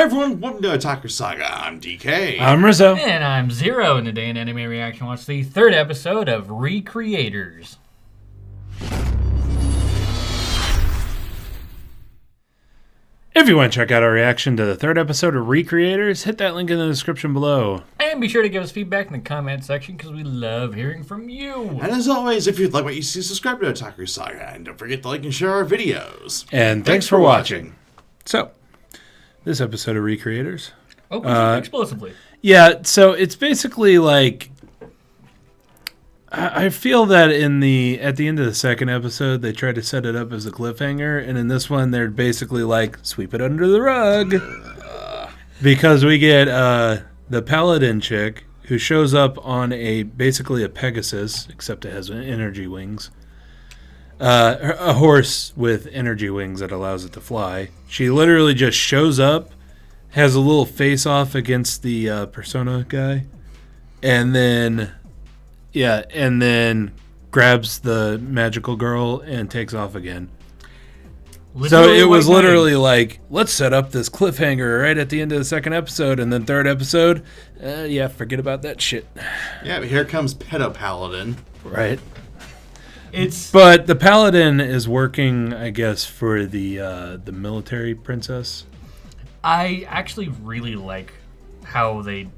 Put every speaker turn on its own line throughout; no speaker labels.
everyone, welcome to Otaku Saga. I'm DK.
I'm Rizzo.
And I'm Zero, and today in Anime Reaction watch the third episode of Recreators.
If you want to check out our reaction to the third episode of Recreators, hit that link in the description below.
And be sure to give us feedback in the comment section because we love hearing from you.
And as always, if you'd like what you see, subscribe to Otaku Saga. And don't forget to like and share our videos.
And thanks for watching. So, this episode of Recreators.
Oh, explosively.
Yeah, so it's basically like... I feel that at the end of the second episode, they tried to set it up as a cliffhanger, and in this one, they're basically like, sweep it under the rug. Because we get the paladin chick, who shows up on basically a Pegasus, except it has energy wings. A horse with energy wings that allows it to fly. She literally just shows up, has a little face-off against the Persona guy, and then grabs the magical girl and takes off again. So it was literally like, let's set up this cliffhanger right at the end of the second episode, and then third episode, forget about that shit.
Yeah, but here comes Pedo Paladin.
Right. But the paladin is working, I guess, for the military princess.
I actually really like how you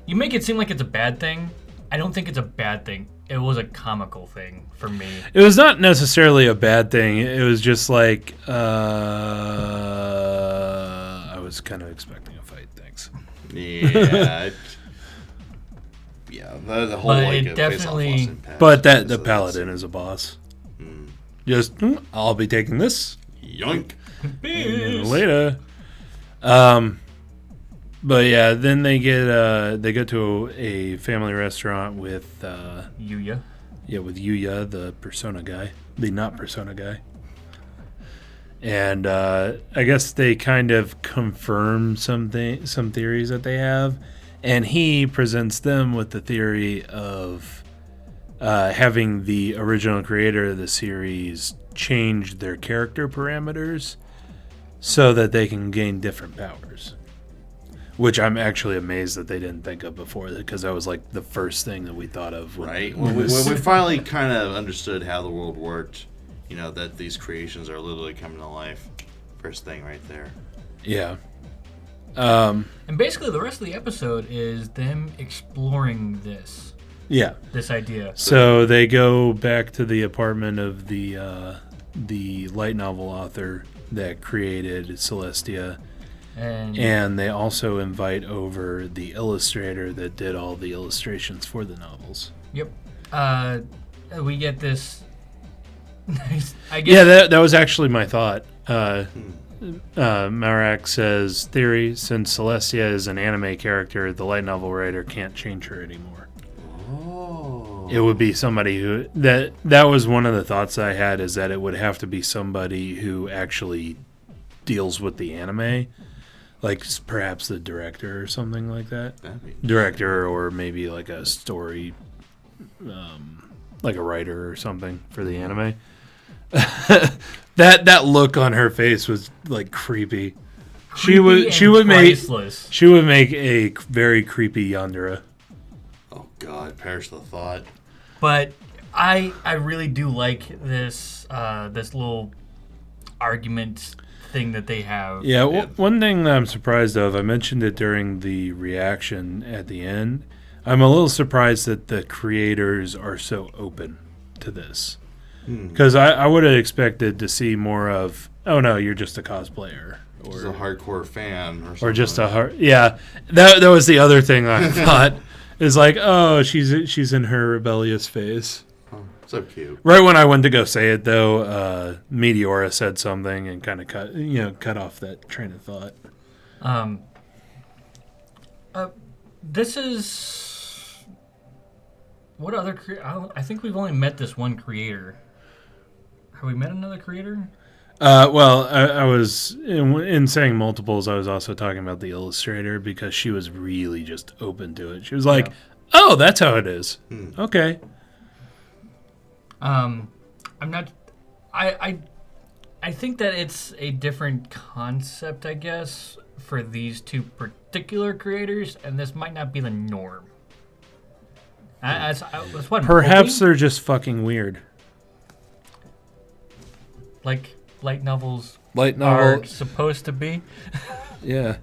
make it seem like it's a bad thing. I don't think it's a bad thing. It was a comical thing for me.
It was not necessarily a bad thing. It was just like I was kind of expecting a fight. Thanks.
Yeah. The whole
it definitely.
But the paladin is a boss. Just I'll be taking this.
Yoink.
Later. But yeah, then they go to a family restaurant with
Yuya.
Yeah, with Yuya, the Persona guy, the not Persona guy. And I guess they kind of confirm some theories that they have, and he presents them with the theory of having the original creator of the series change their character parameters so that they can gain different powers. Which I'm actually amazed that they didn't think of before, because that was like the first thing that we thought of.
When we finally kind of understood how the world worked, that these creations are literally coming to life. First thing right there.
Yeah.
And basically the rest of the episode is them exploring this.
Yeah.
This idea.
So they go back to the apartment of the light novel author that created Celestia. And they also invite over the illustrator that did all the illustrations for the novels. Yep.
We get this nice...
that was actually my thought. Marak says, theory, since Celestia is an anime character, the light novel writer can't change her anymore. Oh. It would be somebody who... That was one of the thoughts I had, is that it would have to be somebody who actually deals with the anime. Like perhaps the director or something like that. Director, or maybe like a story, like a writer or something for the anime. That look on her face was like creepy. She would make a very creepy Yandere.
Oh God, perish the thought.
But I really do like this this little argument thing that they have.
Yeah, one thing that I'm surprised of, I mentioned it during the reaction at the end, I'm a little surprised that the creators are so open to this. Because I would have expected to see more of, oh no, you're just a cosplayer.
Or just a hardcore fan.
Or just a yeah. That was the other thing I thought. Is like, oh, she's in her rebellious phase.
So cute.
Right when I went to go say it, though, Meteora said something and kind of cut off that train of thought.
This is what other? I think we've only met this one creator. Have we met another creator?
Well, I was in saying multiples. I was also talking about the illustrator because she was really just open to it. She was like, "Oh, that's how it is." Okay.
I'm not. I I think that it's a different concept, I guess, for these two particular creators, and this might not be the norm. That's what I'm
Perhaps
hoping.
they're just fucking weird.
Like light novels
Light
are
novel,
supposed to be.
yeah.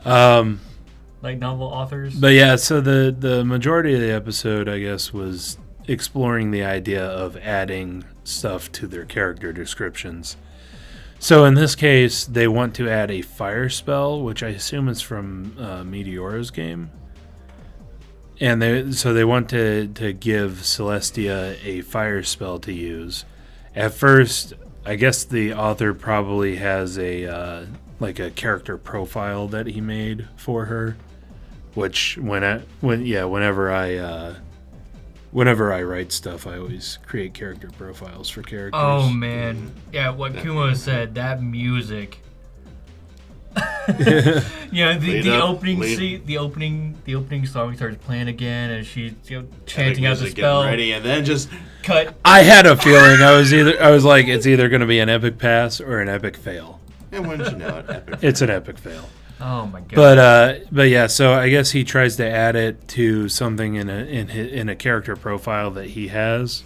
Light novel authors.
But yeah, so the majority of the episode, I guess, was exploring the idea of adding stuff to their character descriptions. So in this case, they want to add a fire spell, which I assume is from Meteora's game. And they want to give Celestia a fire spell to use. At first, I guess the author probably has a character profile that he made for her, which whenever I write stuff, I always create character profiles for characters.
Oh man, yeah. What Kumo said, that music. The opening song starts playing again, and she's chanting out the spell.
Ready, and then just
cut.
I had a feeling I was like, it's either going to be an epic pass or an epic fail.
And wouldn't you know it, epic.
It's an epic fail.
Oh my god.
But yeah, so I guess he tries to add it to something in a character profile that he has,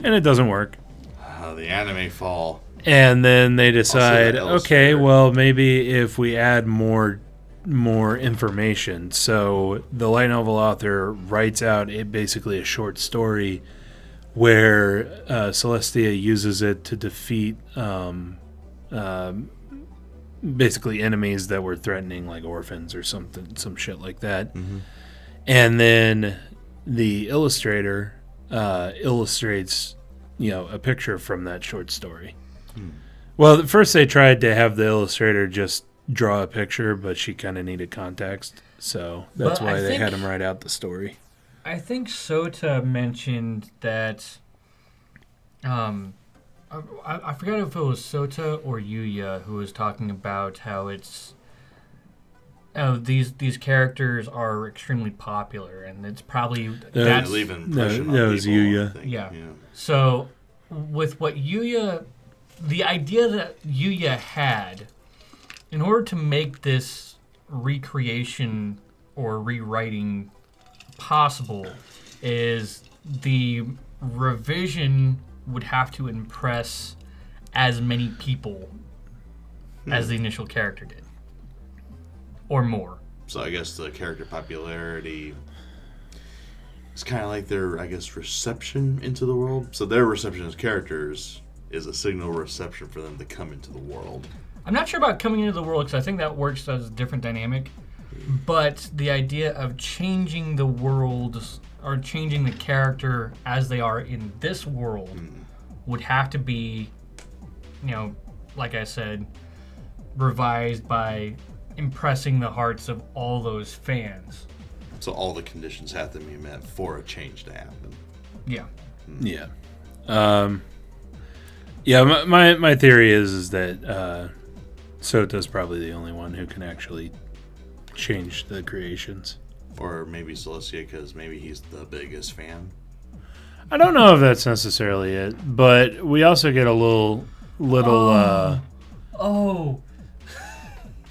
and it doesn't work.
The anime fall.
And then they decide,
Also,
okay, well, maybe if we add more information. So the light novel author writes out basically a short story where Celestia uses it to defeat basically enemies that were threatening, like orphans or some shit like that.
Mm-hmm.
And then the illustrator illustrates, a picture from that short story. Well, at first they tried to have the illustrator just draw a picture, but she kind of needed context, so that's why they had him write out the story.
I think Sota mentioned that. I forgot if it was Sota or Yuya who was talking about how it's. Oh, these characters are extremely popular, and it's probably
That was
Yuya.
Yeah. So, with what Yuya, the idea that Yuya had, in order to make this recreation or rewriting possible, is the revision would have to impress as many people as the initial character did, or more.
So I guess the character popularity is kind of like their, reception into the world. So their reception as characters is a signal reception for them to come into the world.
I'm not sure about coming into the world, because I think that works as a different dynamic. But the idea of changing the world or changing the character as they are in this world would have to be, like I said, revised by impressing the hearts of all those fans.
So all the conditions have to be met for a change to happen.
Yeah.
Yeah. My theory is that Sota's probably the only one who can actually change the creations.
Or maybe Celestia, because maybe he's the biggest fan.
I don't know if that's necessarily it, but we also get a little.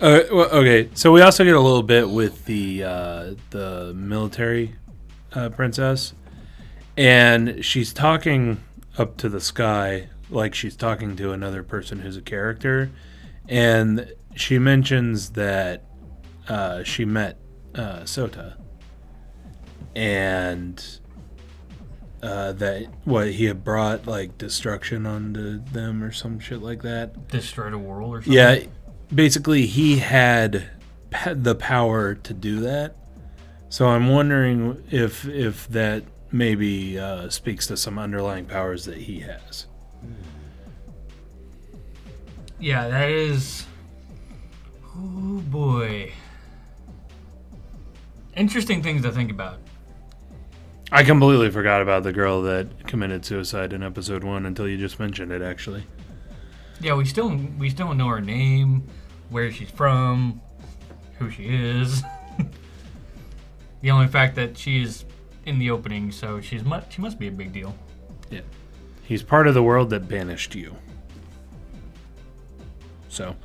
Okay, so we also get a little bit with the military princess, and she's talking up to the sky like she's talking to another person who's a character, and she mentions that she met Sota, and that he had brought like destruction onto them or some shit like that.
Destroy the world or something?
Yeah, basically he had the power to do that. So I'm wondering if that maybe speaks to some underlying powers that he has.
Yeah, that is... Oh boy. Interesting things to think about.
I completely forgot about the girl that committed suicide in episode 1 until you just mentioned it, actually.
Yeah, we still don't know her name, where she's from, who she is. The only fact that she's in the opening, so she must be a big deal.
Yeah. He's part of the world that banished you. So,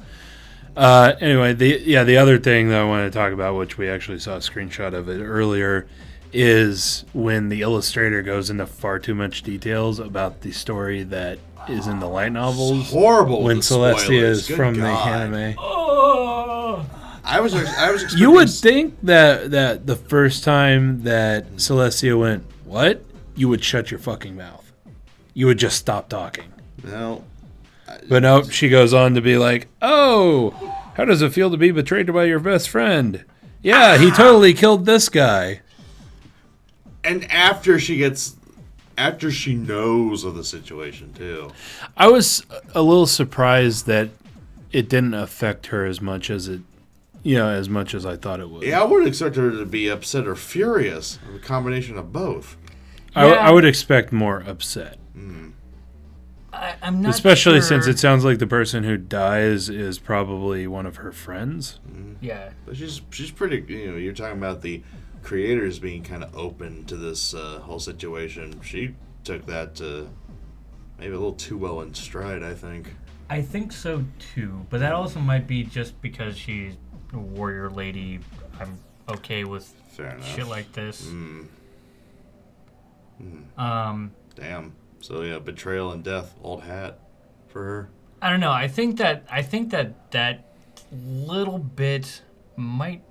anyway, the other thing that I wanted to talk about, which we actually saw a screenshot of it earlier, is when the illustrator goes into far too much details about the story that is in the light novels.
It's horrible.
When Celestia is
Good
from
God.
the anime.
Oh,
I was expecting
You would think that the first time that Celestia went, what? You would shut your fucking mouth. You would just stop talking.
No.
But nope, she goes on to be like, oh, how does it feel to be betrayed by your best friend? Yeah, he totally killed this guy.
And after she knows of the situation too.
I was a little surprised that it didn't affect her as much as as much as I thought it would.
Yeah, I would expect her to be upset or furious. A combination of both.
I would expect more upset.
I'm not
Especially
sure.
since it sounds like the person who dies is probably one of her friends.
Yeah.
But she's pretty, you're talking about the creators being kind of open to this whole situation. She took that maybe a little too well in stride, I think.
I think so too, but that also might be just because she's a warrior lady. I'm okay with
Fair enough.
shit like this.
Damn. So yeah, betrayal and death, old hat for her.
I don't know. I think that little bit might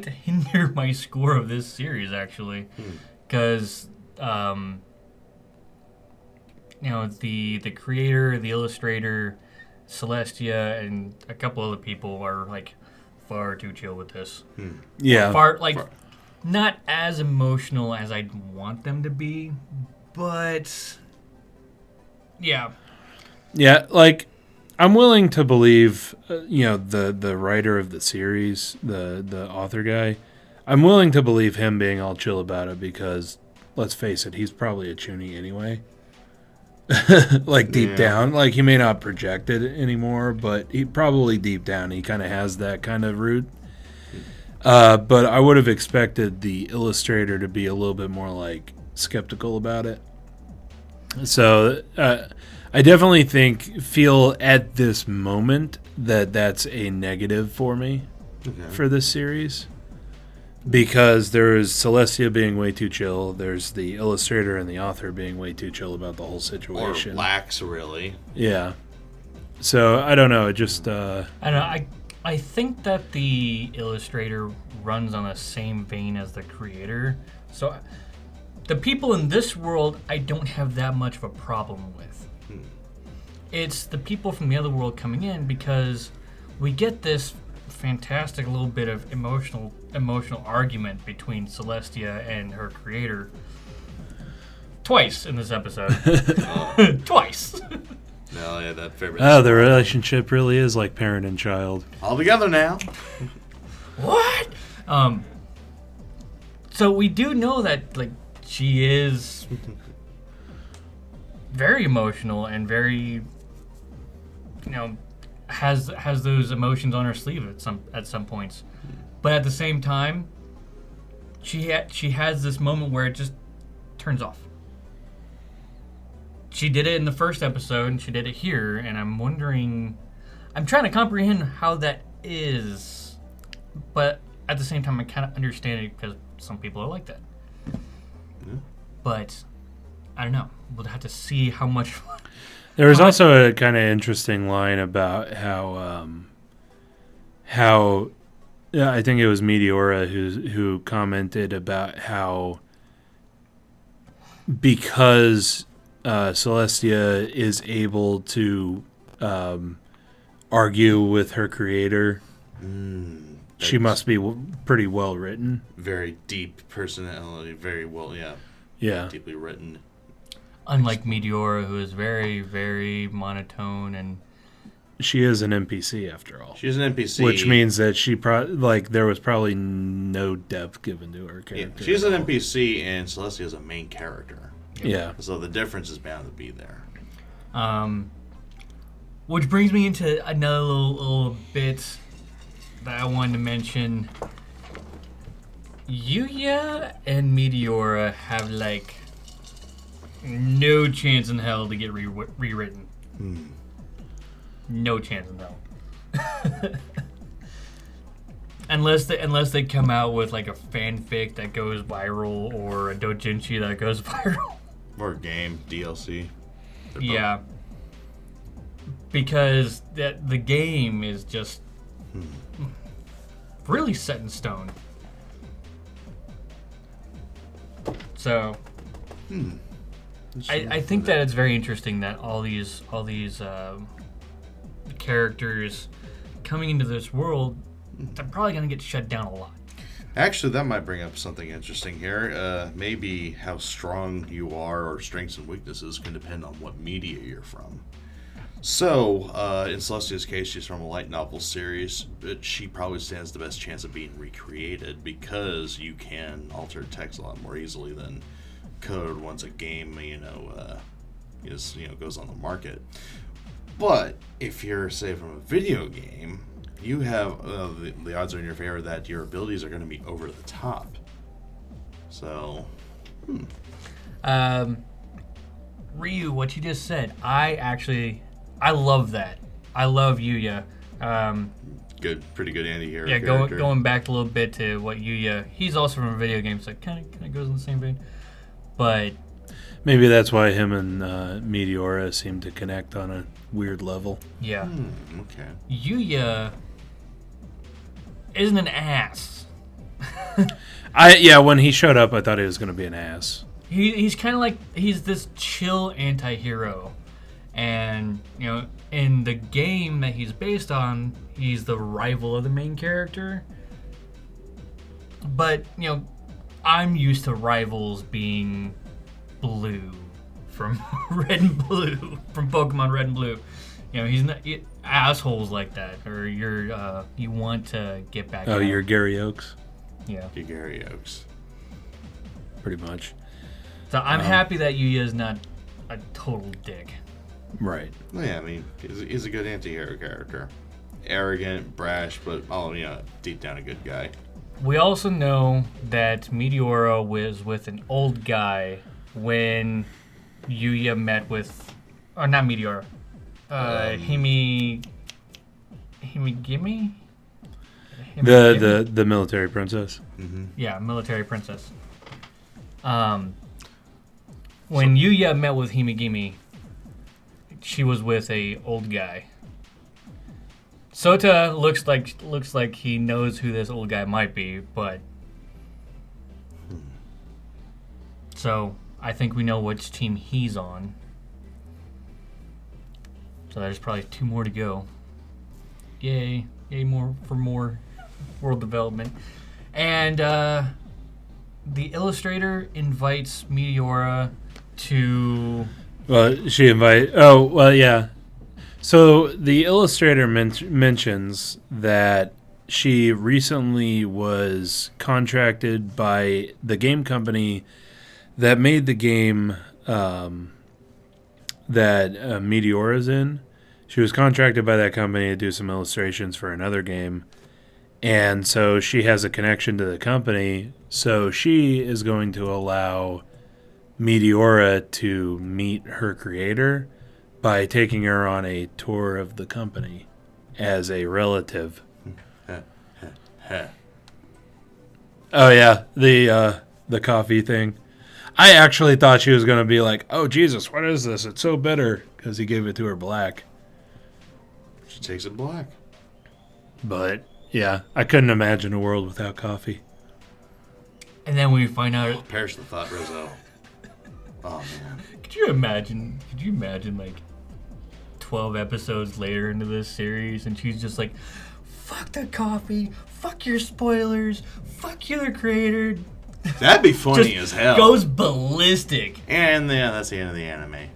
hinder my score of this series actually, because the creator, the illustrator, Celestia, and a couple other people are like far too chill with this.
Yeah.
Not as emotional as I'd want them to be, but yeah.
Yeah, I'm willing to believe, the writer of the series, the author guy, I'm willing to believe him being all chill about it because, let's face it, he's probably a chuny anyway. Deep down. He may not project it anymore, but he probably deep down, he kind of has that kind of root. But I would have expected the illustrator to be a little bit more, skeptical about it. So, I definitely feel at this moment that that's a negative for me for this series. Because there's Celestia being way too chill. There's the illustrator and the author being way too chill about the whole situation.
Or lax, really.
Yeah. So, I don't know. It just...
I don't know. I think that the illustrator runs on the same vein as the creator. So the people in this world, I don't have that much of a problem with. It's the people from the other world coming in because we get this fantastic little bit of emotional argument between Celestia and her creator twice in this episode. Twice.
No, yeah, that favorite.
Oh, the relationship really is like parent and child.
All together now.
What? So we do know that she is very emotional and very, has those emotions on her sleeve at some points, but at the same time, she has this moment where it just turns off. She did it in the first episode, and she did it here, and I'm trying to comprehend how that is, but at the same time, I kind of understand it because some people are like that.
Yeah.
But, I don't know. We'll have to see how much...
There was also a kind of interesting line about how I think it was Meteora who commented about how because Celestia is able to argue with her creator, she must be pretty well written.
Very deep personality, very well,
Yeah.
deeply written.
Unlike Meteora, who is very, very monotone and...
She is an NPC after all.
She's an NPC.
Which means that she there was probably no depth given to her character.
Yeah, she's an NPC and Celestia is a main character.
Yeah.
So the difference is bound to be there.
Which brings me into another little bit that I wanted to mention. Yuya and Meteora have no chance in hell to get rewritten. No chance in hell. unless they come out with like a fanfic that goes viral or a doujinshi that goes viral.
Or a game, DLC.
Yeah. Because the game is just really set in stone. So I think that it's very interesting that all these characters coming into this world, they're probably going to get shut down a lot.
Actually, that might bring up something interesting here. Maybe how strong you are or strengths and weaknesses can depend on what media you're from. So, in Celestia's case, she's from a light novel series, but she probably stands the best chance of being recreated because you can alter text a lot more easily than code once a game, goes on the market. But if you're, say, from a video game, you have the odds are in your favor that your abilities are going to be over the top. So,
Ryu, what you just said, I love that. I love Yuya.
Pretty good anti-hero.
Yeah,
character.
going back a little bit to what Yuya, he's also from a video game, so it kind of goes in the same vein. But
maybe that's why him and Meteora seem to connect on a weird level.
yeah,
Okay.
Yuya isn't an ass.
When he showed up, I thought he was going to be an ass.
He's kind of like he's this chill anti-hero, and in the game that he's based on, he's the rival of the main character. But I'm used to rivals being blue from Red and Blue, from Pokemon Red and Blue. He's not assholes like that, or you want to get back.
Oh, you're Gary Oaks?
Yeah.
You're Gary Oaks.
Pretty much.
So I'm happy that Yuya is not a total dick.
Right.
Well, yeah, I mean, he's a good anti-hero character. Arrogant, brash, but deep down a good guy.
We also know that Meteora was with an old guy when Yuya met with, or not Meteora, Himigimi?
The military princess.
Mm-hmm.
Yeah, military princess. When Yuya met with Himigimi, she was with a old guy. Sota looks like he knows who this old guy might be, but so I think we know which team he's on. So there's probably 2 more to go. Yay more world development. And the illustrator invites Meteora to...
Well, she invite. Oh, well, yeah. So the illustrator mentions that she recently was contracted by the game company that made the game that Meteora's in. She was contracted by that company to do some illustrations for another game. And so she has a connection to the company. So she is going to allow Meteora to meet her creator by taking her on a tour of the company as a relative. Oh yeah, the coffee thing. I actually thought she was going to be like, "Oh Jesus, what is this? It's so bitter," because he gave it to her black.
She takes it black.
But yeah, I couldn't imagine a world without coffee.
And then we find out...
Perish the thought, Rizzo. Oh man.
Could you imagine like 12 episodes later into this series and she's just like, fuck the coffee, fuck your spoilers, fuck your creator.
That'd be funny as hell.
Goes ballistic.
And yeah, that's the end of the anime.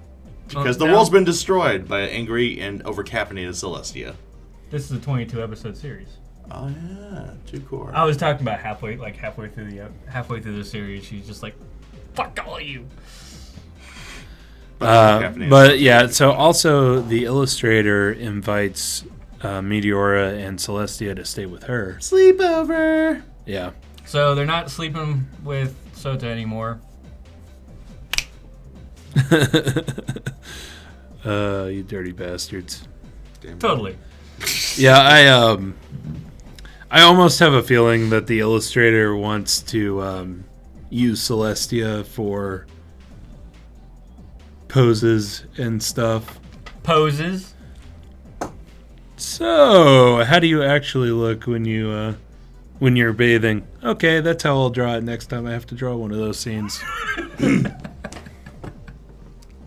Because the
now-
world's been destroyed by an angry and over-caffeinated Celestia.
This is a 22 episode series.
Oh yeah, too cool.
I was talking about halfway through the series, she's just like, fuck all of you.
But yeah, so also the illustrator invites Meteora and Celestia to stay with her.
Sleepover.
Yeah.
So they're not sleeping with Sota anymore.
You dirty bastards.
Damn
Totally.
Yeah, I almost have a feeling that the illustrator wants to use Celestia for poses and stuff.
Poses.
So, how do you actually look when you're bathing? Okay, that's how I'll draw it next time I have to draw one of those scenes.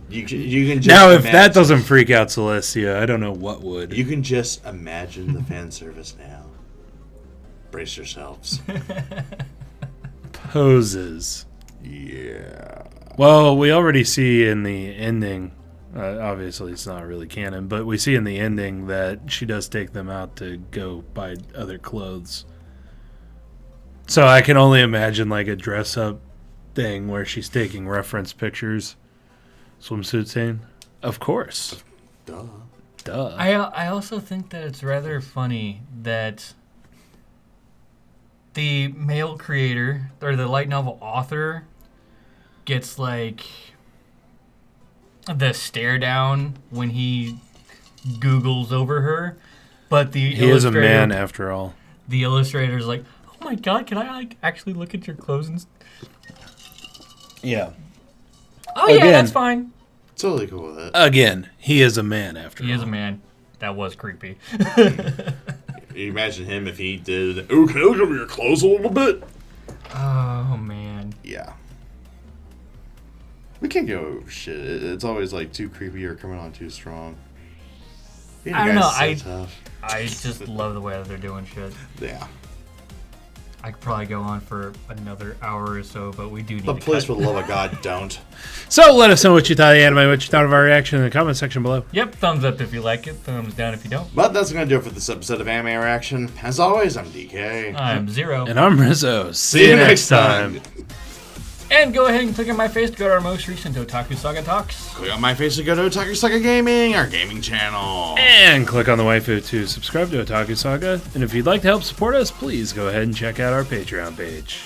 You can just
Now, if
imagine,
that doesn't freak out Celestia, I don't know what would.
you can just imagine the fan service now. Brace yourselves.
Poses.
Yeah.
Well, we already see in the ending, obviously it's not really canon, but we see in the ending that she does take them out to go buy other clothes. So I can only imagine like a dress-up thing where she's taking reference pictures. Swimsuit scene? Of course. Duh.
I also think that it's rather funny that the male creator or the light novel author gets like the stare down when he Googles over her, but the
He is a man after all.
The illustrator's like, "Oh my god, can I like actually look at your clothes?" And
Yeah.
oh yeah,
Again.
that's fine.
Totally cool with it.
Again, he is a man after all.
He is a man. That was creepy.
You imagine him if he did, "Ooh, can I look over your clothes a little bit?"
Oh man.
Yeah. We can't go shit. It's always like too creepy or coming on too strong. Being a
I don't
guy's
know,
so tough.
I just love the way that they're doing shit.
Yeah.
I could probably go on for another hour or so, but we do need
But
to
please,
cut.
for the love of God, don't.
So let us know what you thought of the anime, what you thought of our reaction in the comment section below.
Yep, thumbs up if you like it, thumbs down if you don't.
But that's going to do it for this episode of Anime Reaction. As always, I'm DK.
I'm Zero.
And I'm Rizzo. See you next time.
And go ahead and click on my face to go to our most recent Otaku Saga Talks.
Click on my face to go to Otaku Saga Gaming, our gaming channel.
And click on the waifu to subscribe to Otaku Saga. And if you'd like to help support us, please go ahead and check out our Patreon page.